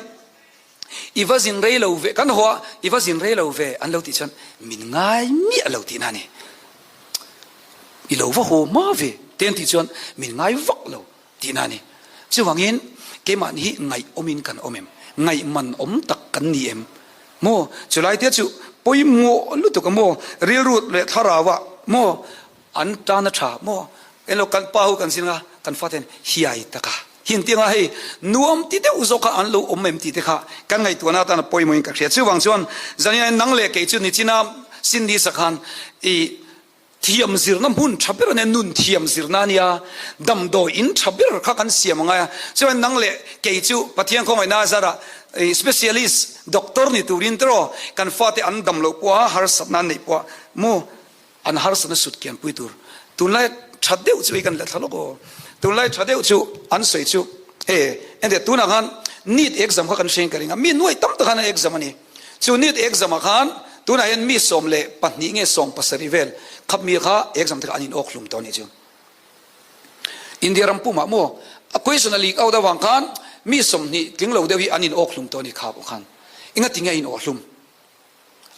อีว่าสินเรย์เราเวกันหัวอีว่าสินเรย์เราเวอันเราติฉันมินง่ายมีเราตินั่นนี่อีเราว่าหัวมาเวเตียนติฉันมินง่ายวักเราตินั่นนี่จะว่าเงี้ยเกมันฮีไงอมินกันอมเอ็มไงมันอมตักกันนี่เอ็มโม่จุไลเทียจูปอยโม่ลุตุกโม่เรียรูดเลทาราวะโม่อันตานะชาโม่เอ็นเรากันป้าหูกันสินะกันฟาเทนฮิไอตะกะหินเตียงให้นวมที่เดียวอุศกอันลูอมเอ็มที่เด็กกันไงตัวน่าตาปอยมวยกับเสียชื่อวังชวนจะเนี่ยนังเล็กเกิดจุดนี้จีน่าสินดีสักขันอีเทียมสิรน้ำหุ่นชับเบอร์เนี่ยนุ่นเทียมสิรนั่นเนี่ยดำโดอินชับเบอร์ข้ากันเสียมังไงส่วนนังเล็กเกิดจุดปะเทียงของไอ้น่าจะระspecialist doctorนี่ตัวรินตรอกันฟาดอันดำโลปัวฮาร์สนั่นนี่ปัวโมอันฮาร์สนั่นสุดเกียนปุยตัวไล่ชัดเดียวช่วยกันเลยทะเลาะตัวไล่ชัดเดียวจูอันสวยจูเอันเดียตัวนักขันneed exam เขากันเชงกันยังมีหน่วยตั้มตะขัน exam นี่จู need exam ขันตัวนั้นมีสมเลปัจจุบันส่งภาษาริเวลขับมีข้า exam ที่อันนี้ออกลุ่มตัวนี้จูอินเดียรัมพูมาโม่ occasionally เอาดาวังขันมีสมนี่ถึงเราเดี๋ยวอันนี้ออกลุ่มตัวนี้ข้าวขันอิงก็ถึงไงอินออกลุ่ม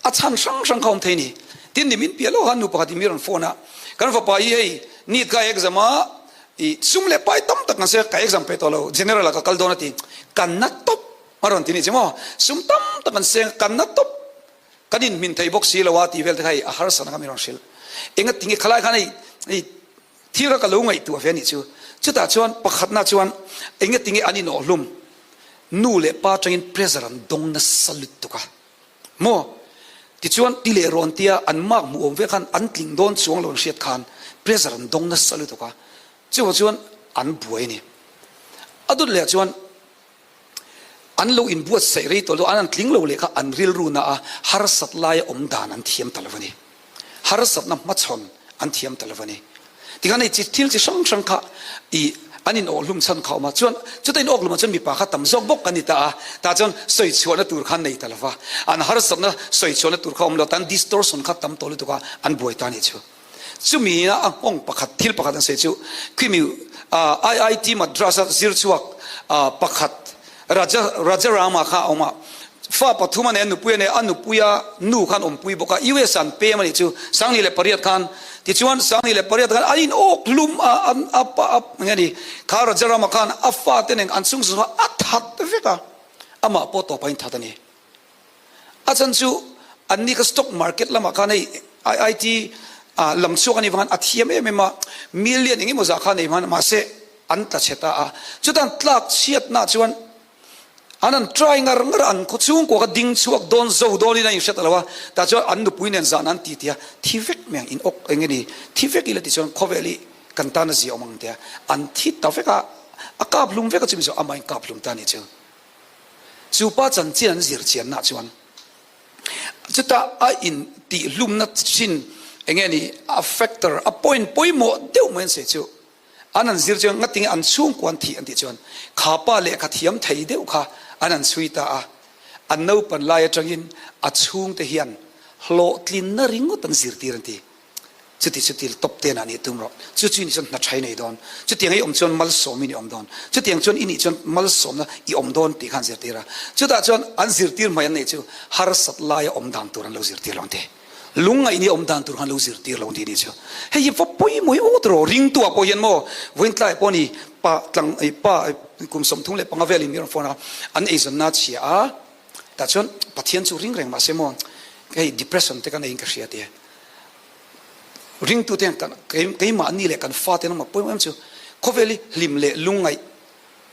อาจารย์ช่างเขาเทนี่ที่นี่มินเปียโลหันนุปะที่มีรันโฟนะกันฟ้าไปนี่ก็ examอีซุ่มเล็บไปตั้มตักนั่นเสียกับ exam ไปตัวเรา general ก็คัลโดนัติกันนัดตบมารันที่นี่ใช่ไหมซุ่มตั้มตักนั่นเสียกันนัดตบกันอินมินไทยบอกสิละว่าที่เวลที่ใครอาหารสันก็มีรังสิลเองก็ทิ้งขลายขันไอ้ที่เราก็รู้ไงตัวเฟนิจูจุดตาชวนประคัดน่าชวนเองก็ทิ้งอันนี้นอลุ่มนู่เล็บป้าจังอินเพรสรันดงนัสสลุตุกะโมที่ชวนที่เลรอนเตียอันมากมูอมเวขันอันทิ้งโดนช่วงลงเสียดขันเพรสรันดงนัสสลุตุกะจะว่าชวนอันบวยนี่อดุลเลยชวนอันเราอินบวชเสรีตัวเราอันทิ้งเราเลยค่ะอันริลรูน่ะฮาร์สัตไลอมดานันเทียมตะลวันนี้ฮาร์สัตน้ำมัดชนอันเทียมตะลวันนี้ที่กันในจิตที่จะช่างค่ะอีอันนี้โอลุมชันเข้ามาชวนจุดที่โอลุมชันมีปากขัดตั้มซอกบกกันนี่ตาจนสวยชวนตัวขันในตะลวะอันฮาร์สัตนะสวยชวนตัวเขาเราตั้ง distortionขัดตั้มตัวเลยตัวอันบวยตานี่ชัว จุมีนะองประคัดทิลประคัดนั่นเสียจูคือมีIIT มัดรัสซิรชวกประคัดราชรามาข้าออกมาฟ้าปฐุมเนี่ยนุปุยเนี่ยนุปุยนูขันอมปุยบอกว่าUSอันเปมันนี่จูสังนี่เลยปริยัติขันที่ชวนสังนี่เลยปริยัติขันอันนี้โอกลุมไงนี่ข้าราชรามาขันฟ้าเต็นอันสูงสุดอัฐัดฟิกะอามาปอต่อไปทัดนี่อาจารย์จูอันนี้ก็สต็อกมาร์เก็ตละมาขันใน IIT ลำช่วงนี้มันอาทิตย์ไม่มามิลเลียนอย่างนี้มุสาขันนี่มันมาเสอันตัดเชตาจุดนั้นตลักเชียดน่าชวนอันนั้น try งานอันเขาช่วงกว่าดิ่งช่วงโดนโซ่โดนนี่นะอยู่เสร็จแล้วว่าแต่ชวนอันนู้นปุยเนี่ยจานันตีเดียที่เวกเมียงอินอกอย่างนี้ที่เวกอีละที่ชวนเขาเวลีกันตานะสิออกมาเดียอันที่ตาเวกอากาศลุมเวกก็จะมีส่วนอามันกาบลุมตานี่เจ้าจูป้าจันจีนันสิรเจียนน่าชวนจุดตาอินตีลุมนัดชินอย่างนี้factor point ปุยโมเดียวเหมือนเสียจูอันนั้นสิรเจียนงัดทิ้งอันช่วงกวนที่อันที่ชวนข้าป้าเล็กขัดเทียมไทยเดียวค่ะอันนั้นสุยตาอันนู้นเป็นลายจังยินอัดช่วงเทียนโลดลินนริงก็ตั้งสิรตีรันทีจุดที่ตบเตนันนี่ตุ้มรอจุดนี่จนนัดใช้ในดอนจุดที่ให้อมจนมัลสมินอมดอนจุดที่จนอินี่จนมัลสมนะอีอมดอนตีขันสิรตีระจุดจนอันสิรตีมายันนี่จูฮาร์สัตลายอมดานตัวนั้นเราสิรตีลงเตลุงไอ้นี่อมดานตัวนั้นเราสิรตีลงทีนี่จูเฮ้ยฟ้าปุยมวยโอ้ตรอริงตัวปุยยันโมเว้นไล่ปอนี่ป้าตั้งไอ้ป้ากุมสมทุ่งเล็บปังเวลิมีรฟอนะอันไอ้ส่วนนัดเชียแต่จนปะเทียนจูริงแรงมาเสมอไอ้ depression เท่ากันไอ้อิงกระเสียเดียริงตัวเต็งกันไอ้มาอันนี้แหละกันฟาเต็นมาปุยมันจูเขาเวลิลิมเล่ลุงไอ้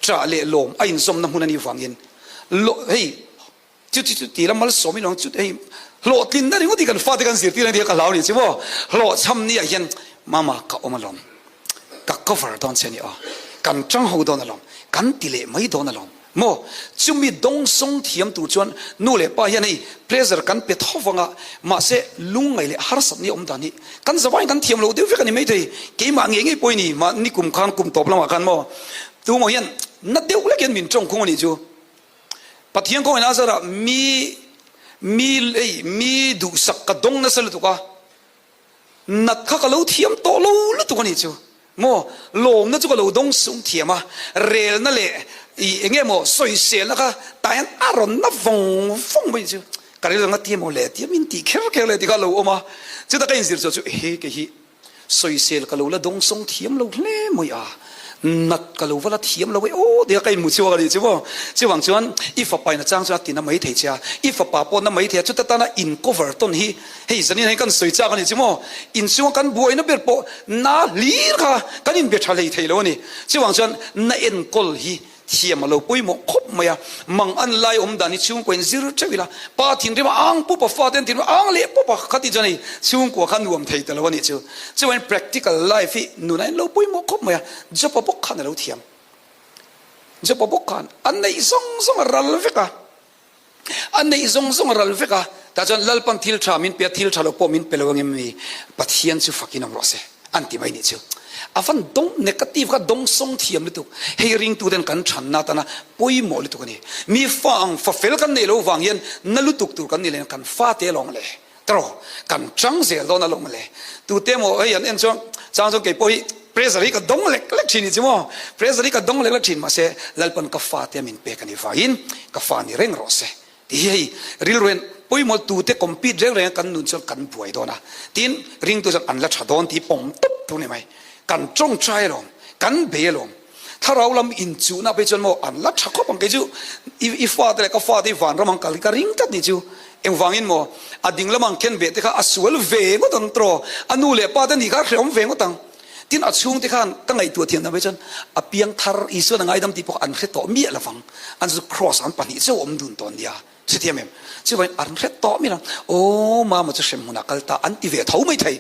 จ่าเล่ลมไอ้อินสมน้ำหุ่นนี่ฟังยินเฮ้ยจุดตีละมัลสมิลองจุดเฮ้ยโหลดลินนั่นเองที่กันฟาเต็กันเสียที่นั่นเดียวกันเหล่านี้ใช่ป่ะโหลดช้ำนี่ยันมากับอมลมกับ cover ตอนเช่นนี้กันจังหูโดนอารมณ์กันติเลไม่โดนอารมณ์โมจุมีดงสงเทียมตัวจวนนู่นเลยป้ายันนี่เพลเซอร์กันเปิดท้องอ่ะมาเสลุงไงเลยฮาร์สับนี่อมดานี่กันสบายกันเทียมเราเดี๋ยวฟิกันนี่ไม่ได้เกี่ยมาเงี้ยป่วยนี่มานี่กลุ่มข้างกลุ่มตบแล้วมากันโมตัวโมยันนัดเดียวเล็กยันมินจงคงนี่จูปะเทียงคงน่าจะมีดูสักกระดงนั่นสิลูกตัวนัดข้าก็เราเทียมโตเราลูกตัวนี่จูโมลมนั่นจุกเราดงสูงเทียมาเรลนั่นแหละอย่างเงี้ยโมสวยเสียแล้วก็แต่ยันอารมณ์นั่นฟงไปจูกันเรื่องนั้นเทียมโมเล่เทียมินตีแค่เลยที่เขาเราออกมาจุดตะกี้สิจุดเฮ้ยก็เฮ้ยสวยเสียแล้วก็เราละดงสูงเทียมเราเล่มวยนัดก็เราว่าละเทียมเราไว้โอ้เดี๋ยวก็มุชัวกันเลยใช่ป่ะที่หวังชวนอีฟ้าไปนะจ้างชวนตีน้ำไม่เทียอีฟ้าป่าปนน้ำไม่เทียจุดตาหน้าอินโคเวอร์ต้นฮีเฮ้ยสันนี่ให้กันสวยจ้ากันเลยใช่ป่ะอินช่วงกันบวยนั่นเบียดปน่าลีค่ะกันอินเบียดทะเลเทียแล้วนี่ที่หวังชวนน่าเอ็นกอลฮีเทียมเราปุยหมกคบมาอะมังอันไล่อมดานิช่วงกวนซิรุเจวิลาป้าทิ้งที่ว่าอ่างปุ๊บฟ้าเต็นที่ว่าอ่างเละปุ๊บขัดที่จะนี่ช่วงกว่าขันรวมไทยแต่ละวันนี้จู่จะเป็น practical life นู่นนั่นเราปุยหมกคบมาอะจะปะขันเราเทียมจะปะขันอันไหนส่งรัลฟิกะอันไหนส่งรัลฟิกะแต่จนลัลปันทิลชามินเปียทิลชาโลปมินเปลวงเงมีปัทเทียนจู่ฝักินน้ำรสเซอันที่ไม่นี่จู่อาฟันดงเนกาทีฟก็ดงส่งเทียมลิตุเฮริงตูเดนกันฉันนาตานะปุยโมลิตุกันนี่มีฟังฟ้าเฟลกันเนี่ยเราฟังยันนั่นลุตุกตูกันนี่เลยกันฟ้าเตลงเลยตรอกันจังเสียโดนนั่นลงมาเลยตูเตโมเฮ้ยยันช่วงจังช่วงเก็บปุยเพรสรีก็ดงเล็กชินใช่ไหมเพรสรีก็ดงเล็กชินมาเสลัลปันกับฟ้าเตมินเปกันนี่ฟ้าอินกับฟ้านี่เร่งรอเสที่เฮ้ยริลเวนปุยโมตูเตคอมพิวเตอร์เร่งกันนุ่นชนกันป่วยโดนะทีนริงตัวจะอันละชาโดนที่ปมตุ๊บตัวนี่ไหมกันจงใจลงกันเบลงถ้าเราลำอินจูน่าไปจนโมอันลัดชักก็บังเกจูอีฟ้าแต่ก็ฟ้าที่ฝันเรามังกลิการิงตัดนี่จูเอ็งฟังอินโมอดิ่งละมังเข็นเบติค่ะอสวลเวงก็ตั้งตรออนูเล่ป้าแต่นี่ก็เขียมเวงก็ตั้งที่อัดช่วงที่ข้างตั้งไอตัวเทียนนะไปจนอเปียงทาร์อีส่วนไงดำที่พวกอันเขตต่อมีอะไรฟังอันจะ cross อันปนิเจ้าอมดุนตอนเดียเสียมั้ยที่ว่าอันเขตต่อมีนะโอ้มาจะเชื่อมุนักตาอันที่เวทเขาไม่ไทย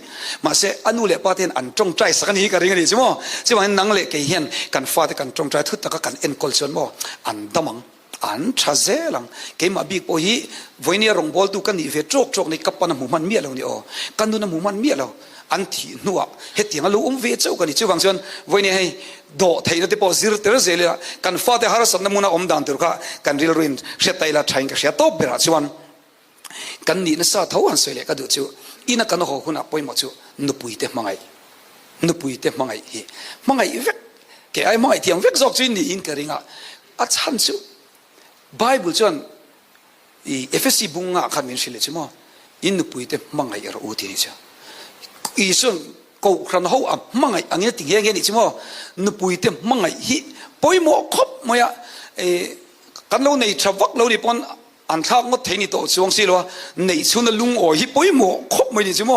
มาเสอนูเล่ป้าเทียนอันจงใจสักนี้กันยังไงใช่ไหมที่ว่านังเล่เกี่ยนกันฟาดกันจงใจทุตตะกันเอ็นคอลชนโมอันดมังอันชาเซลังเกี่ยมาบีโอฮีวันนี้รองบอลดูกันนี่เวทโจกในกับปนมุมันเมียเราเนี่ยอ๋อกันดูนมุมันเมียเราอันที่นัวเหตุอย่างเราเวทเจ้ากันนี่ชื่อฟังชนวันนี้ให้โดไทยนั่นที่พอซิร์เตอร์เซลีกันฟาดฮาร์สันนมุนาอมดันตุรกะกันริลรินเสียไตละไทยกันเสียโตเบราชวัน กันนี่นะซาเท่าอันสวยเลยก็ดูจู่อินักกันหัวคุณอ่ะไปหมดจู่นุปุยเตมังไงนุปุยเตมังไงฮีมังไงเวกแกไอ้มังไงเทียงเวกจอกจีนี่อินกระริงอ่ะอาจารย์จู่ไบเบิลจวนเอฟเอสซีบุงอ่ะขันมินสิเลยจู่มั้งอินนุปุยเตมังไงเราอุทิศจ้ะอีส่วนกูครั้งหัวอ่ะมังไงอันนี้ติงเงี้ยนี่จู่มั้งนุปุยเตมังไงฮีไปหมดครบมั้ยกันเราในชาววักเราดิปอนอันข้างงดเทนิโตช่วงสิโลในช่วงนั้นลุงอ๋อฮิปอยหมอคบไม่ได้ใช่ไหม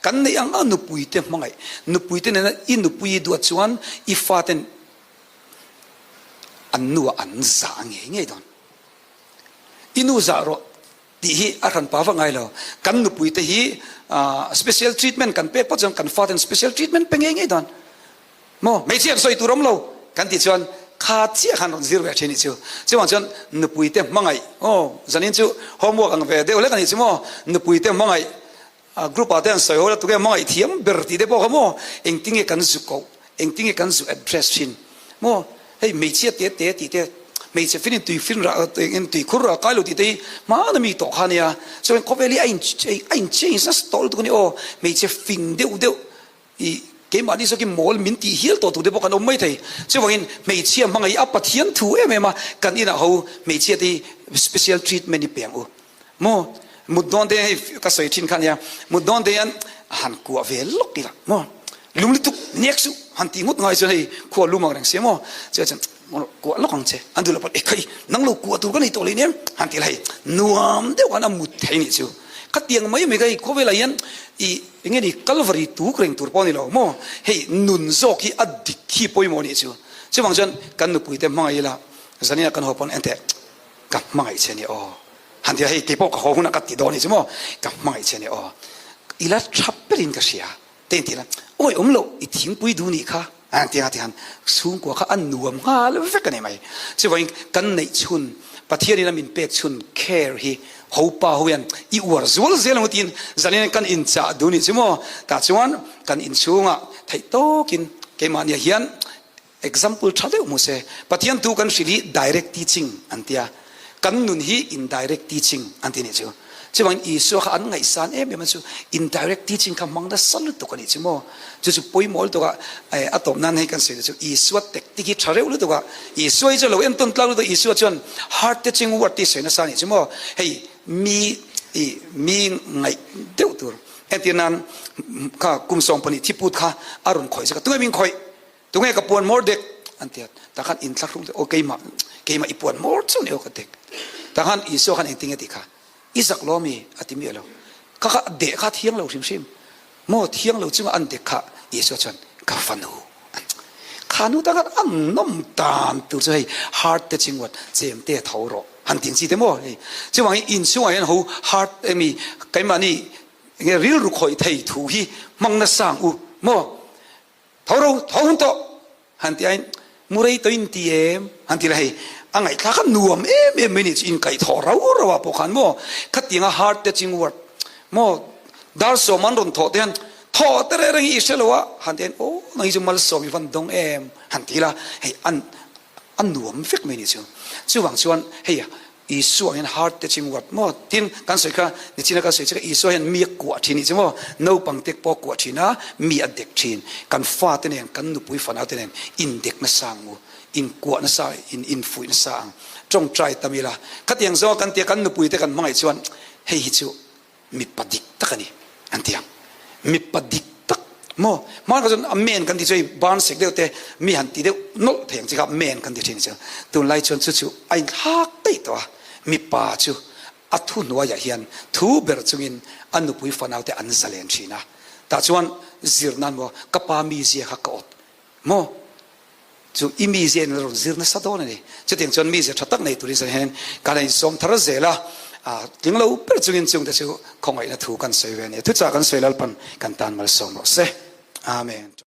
กันในอังนุปุยเต็มมังไงนุปุยเต็มนั้นอินุปุยดูชวนอีฟ้าเต็มอันนัวอันจางเงี้ยตอนอินุจารอที่ฮีอารันป้าฟังไงแล้วกันนุปุยเตฮีspecial treatment กันเป๊ะปัจจุบันกันฟ้าเต็ม special treatment เป็นไงตอนโมไม่เชื่อสอยตัวรำเรากันติดชวนข้าเชี่ยขันรถซีร์เวชนี่จู่จู่ว่าจนนุปุยเต็มมังไงโอ้จันนี่จู่โฮมเวิร์กอังเวเดอเล็กนี่จู่มั้งนุปุยเต็มมังไงกรุ๊ปอาเดนสอยโอ้แล้วตัวแกมังไงเทียมเบอร์ตีเดบอกเขามั้งเองติ้งกันสุกเอาเองติ้งกันสุก address ชินมั้งเฮ้ยไม่เชี่ยเตะตีเตะไม่เชี่ยฟินตุยฟินระเองตุยคุระกายลุตีเตะมาหน้ามีตัวขันเนี่ยส่วนเขาเวลี่ไอ้เชี่ยสักตัวตัวนี้โอ้ไม่เชี่ยฟินเดียวอีเกมอันนี้สักกี่โมลมินตีเฮียตัวตัวเดียวบอกกันโอ้ไม่ใช่ซึ่งว่าอินไม่เชี่ยมังไงอัปปะเทียนถูเอ็มมากันอินเขาไม่เชี่ยที่ special treatment นี่เปียงโอ้โมมุดดอนเดียก็สวยทิ้งกันเนี่ยมุดดอนเดียนหันกัวเวลล็อกดีละโมลุมลิตุกเนียกสุหันตีงดง่ายจนให้ขัวลุมมาอย่างเสียโมเจ้าจันกัวล็อกของเจ้อันดูแล้วพอเอ้ยนั่งลูกกัวตัวก็ในตัวเลยเนี่ยหันตีไรนัวมเดี๋ยววันนั้นมุดไทยนี่จู่ก็เตียงไม่ไม่ก็เขาเวลายันอีอย่างงี้คัลวารีตูเคร่งตัวปอนี่หรอโมเฮ้ยนุนโซกีอดีตขี้ปอยโมนี่จู่ซึ่งบางคนกันนุปุยเต็มมังไงละสันนี่กันหัวปอนเอ็นเตกับมังไงเช่นนี้อ๋อหันที่ให้ที่พวกเขาหุ่นกัดติดโดนี่ใช่ไหมกับมังไงเช่นนี้อ๋ออีละชับเป็นกระเสียเต็มทีละโอ้ยเราอีทิ้งปุยดูนี่ค่ะอันที่หันสูงกว่าข้าอันนัวมากแล้วเฟกันยังไงซึ่งว่ากันในชุนประเทศนี้เรามีเป็กชุนแคร์ฮีเขาป่าเขาอย่างอีวัวส่วนเสียงมันตีนจะเล่นกันอินจ่าดูนี่ใช่ไหมแต่ชวนกันอินช่วงอ่ะไทยโตกินเกี่ยมันอย่าง example ชัดเลยมุสเซ่ประเทศตัวกันสิริ direct teaching อันที่กันนุนฮี indirect teaching อันที่นี่จู่ใช่ไหมอีส่วนข้าอันไงสันมันจู่ indirect teaching คำมังได้สั่งตัวกันนี่ใช่ไหมจู่ปอยมอลตัวก็อะตอมนั้นให้กันเสียจู่อีส่วนเทคนิคชัดเลยตัวก็อีส่วนจะเราเอ็นต้นตลาดตัวอีส่วนจน heart touching word ที่เสียนั่นสันนี่ใช่ไหมเฮ้ยมีไงเดี๋ยวตัวเอ็นที่นั้นข้ากุมสองปนิที่พูดข้าอารมณ์คอยสักตัวไม่มีคอยตัวไงกับปวนมอร์เด็กอันที่แต่ขันอินทักรุ่งโอเคมาอีปวนมอร์ส่วนเดียวกันเด็กแต่ขันอีส่วนขันเองติงติค่ะอีสักล้อมีอติมีอะไรข้าเด็กข้าเที่ยงเราชิมโม่เที่ยงเราจึงอันเด็กข้าอีส่วนฉันข้าฟันหูข้านู้แต่ขันอันน้ำตาลตัวใจ heart touching word เจมเตะเท่ารอหันทิ้งสิเต็มว่าจะว่าอินช่วยเขา heart มีใครมานี่เงี้ยรีรู้คอยไทยถูฮีมังนัสสังอุโม่เท่าเราเท่าหุ่นโตหันที่ไอ้มุไรตัวอินทีหันที่ไรอันไงข้ากันนัวไม่นี่อินไก่ทอเราว่าพวกขันโม่ขัดยัง heart touching word โม่ดาร์สมันรุนทอเดียนทอแต่เรื่องอิสระวะหันที่โอ้นั่งจะมาสอบอีฟันดงหันที่ละให้อันนัวมันฟิกไม่นี่จู่หวังชวนเฮียอีส่วนเห็น heart touching word มั่วทิ้งกันสวยค่ะในที่นั้นกันสวยจะอีส่วนเห็นมีกวดทีนี่ใช่ไหมโน้ปังเด็กปอกวดทีนะมีอเด็กทีนกันฟ้าตัวเองกันนุปุยฝันเอาตัวเองอินเด็กนัสสังอินกวดนัสสังอินฟุยนัสสังจงใจตามีละขัดยังโซ่กันเตียกันนุปุยเตียกันมังไอชวนเฮ้ยจู่มีปดิกตะกันนี่อันเตียงมีปดิกตักมั่วมันก็จะเมนกันที่ช่วยบ้านเสกเดียวแต่มีหันตีเดียวโน้เถียงสิครับเมนกันที่นี่เจ้าตัวไล่ชวนจู่ไอ้ฮักติตัวมีป่าจู่อัทุนวายเฮียนทูเบอร์จุงินอันนุปุยฟันเอาแต่อันเซเลนชีนะแต่ชวนซิร์นันว่ากปามีเสียหักอดโมจู่อิมีเสียนเราซิร์นัสดอนนี่จะเถียงชวนมีเสียชัดตักในตัวนี้เห็นการในสมทาร์เซล่าถึงเราเบอร์จุงินจุงแต่จู่คงไอ้นั่นถูกกันสวยเนี่ยทุกจากกันสวยแล้วปันกันตานมาสมรสเซอาเมน